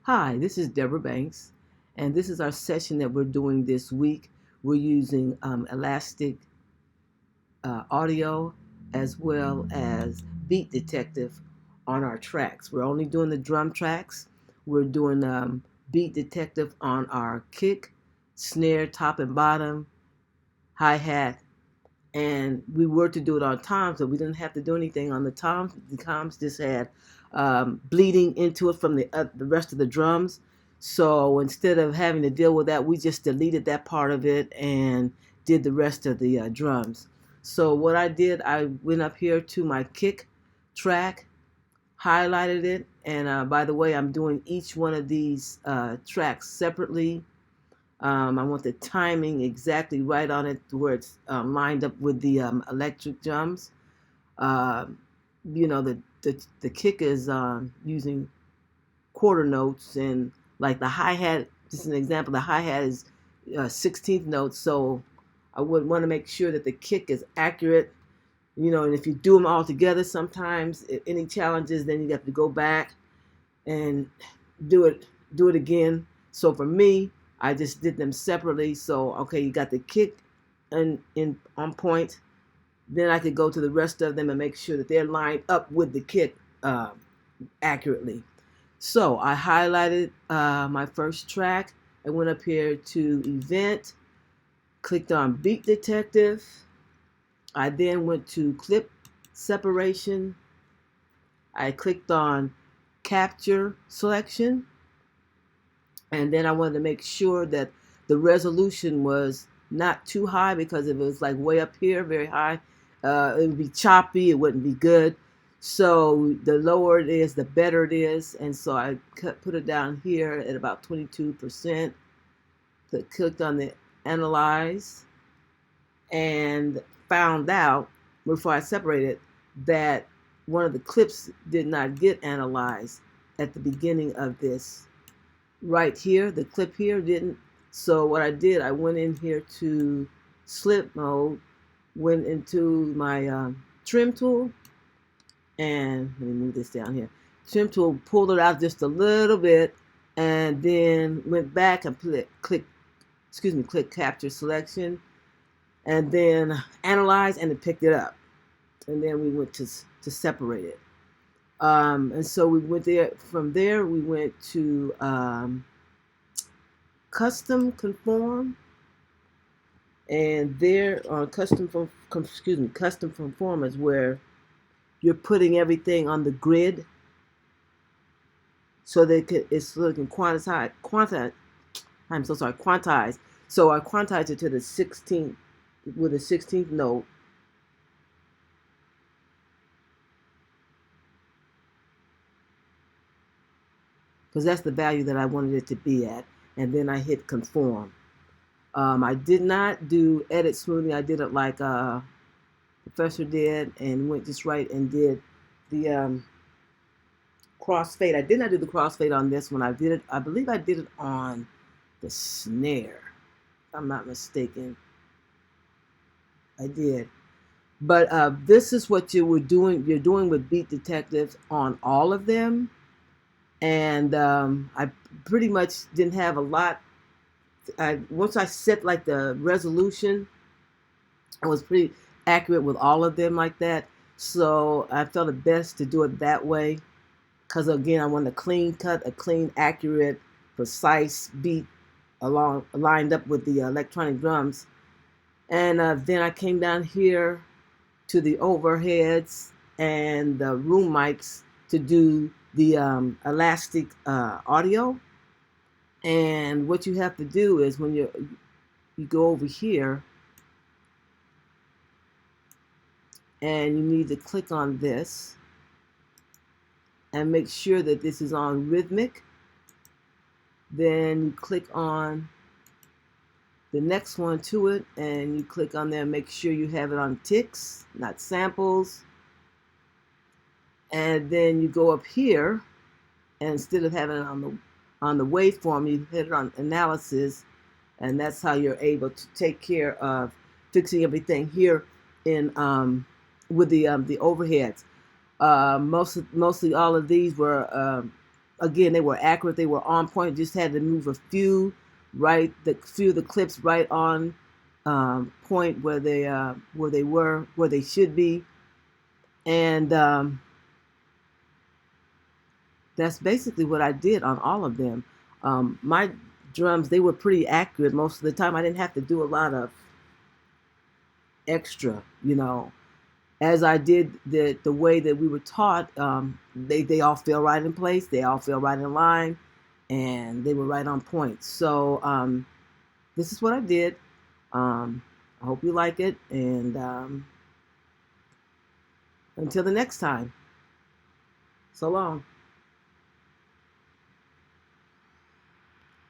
Hi, this is Deborah Banks, and this is our session that we're doing this week. We're using Elastic Audio as well as Beat Detective on our tracks. We're only doing the drum tracks. We're doing Beat Detective on our kick, snare, top and bottom, hi-hat, and we were to do it on toms, but we didn't have to do anything on the toms. The toms just had bleeding into it from the rest of the drums. So instead of having to deal with that, we just deleted that part of it and did the rest of the drums. So what I did, I went up here to my kick track, highlighted it, and by the way, I'm doing each one of these tracks separately. I want the timing exactly right on it where it's lined up with the electric drums. Uh, the kick is using quarter notes, and like the hi-hat, just an example, the hi-hat is 16th notes, so I would want to make sure that the kick is accurate. And if you do them all together, sometimes if any challenges, then you have to go back and do it again. So for me, I just did them separately. So okay, you got the kick in on point. Then I could go to the rest of them and make sure that they're lined up with the kick accurately. So I highlighted my first track. I went up here to Event, clicked on Beat Detective. I then went to Clip Separation. I clicked on Capture Selection. And then I wanted to make sure that the resolution was not too high, because if it was like way up here, very high, it would be choppy, it wouldn't be good. So the lower it is, the better it is. And so I put it down here at about 22%. Clicked on the Analyze and found out before I separated that one of the clips did not get analyzed at the beginning of this. Right here, the clip here didn't. So what I did, I went in here to slip mode, went into my trim tool, and let me move this down here. Trim tool, pulled it out just a little bit, and then went back and click capture selection, and then analyze, and it picked it up. And then we went to separate it. And so we went there. From there, we went to custom conform, and there on custom conform is where you're putting everything on the grid so they can quantize. I'm so sorry, quantize. So I quantized it to the 16th with a 16th note. Because that's the value that I wanted it to be at. And then I hit conform. I did not do edit smoothing. I did it like Professor did, and went just right and did the crossfade. I did not do the crossfade on this one. I did it. I believe I did it on the snare, if I'm not mistaken. I did. But this is what you were doing. You're doing with Beat Detectives on all of them, and I pretty much didn't have a lot. Once I set like the resolution, I was pretty accurate with all of them like that. So I felt it best to do it that way, because again, I want a clean cut, a clean, accurate, precise beat lined up with the electronic drums. And then I came down here to the overheads and the room mics to do the elastic audio. And what you have to do is when you go over here, and you need to click on this and make sure that this is on rhythmic. Then you click on the next one to it, and you click on there and make sure you have it on ticks, not samples. And then you go up here, and instead of having it on the waveform, you hit it on analysis, and that's how you're able to take care of fixing everything here in with the overheads. Mostly all of these were again, they were accurate, they were on point. Just had to move a few few of the clips right on point where they should be, and that's basically what I did on all of them. My drums, they were pretty accurate most of the time. I didn't have to do a lot of extra, as I did the way that we were taught. They all fell right in place. They all fell right in line, and they were right on point. So this is what I did. I hope you like it, and until the next time, so long.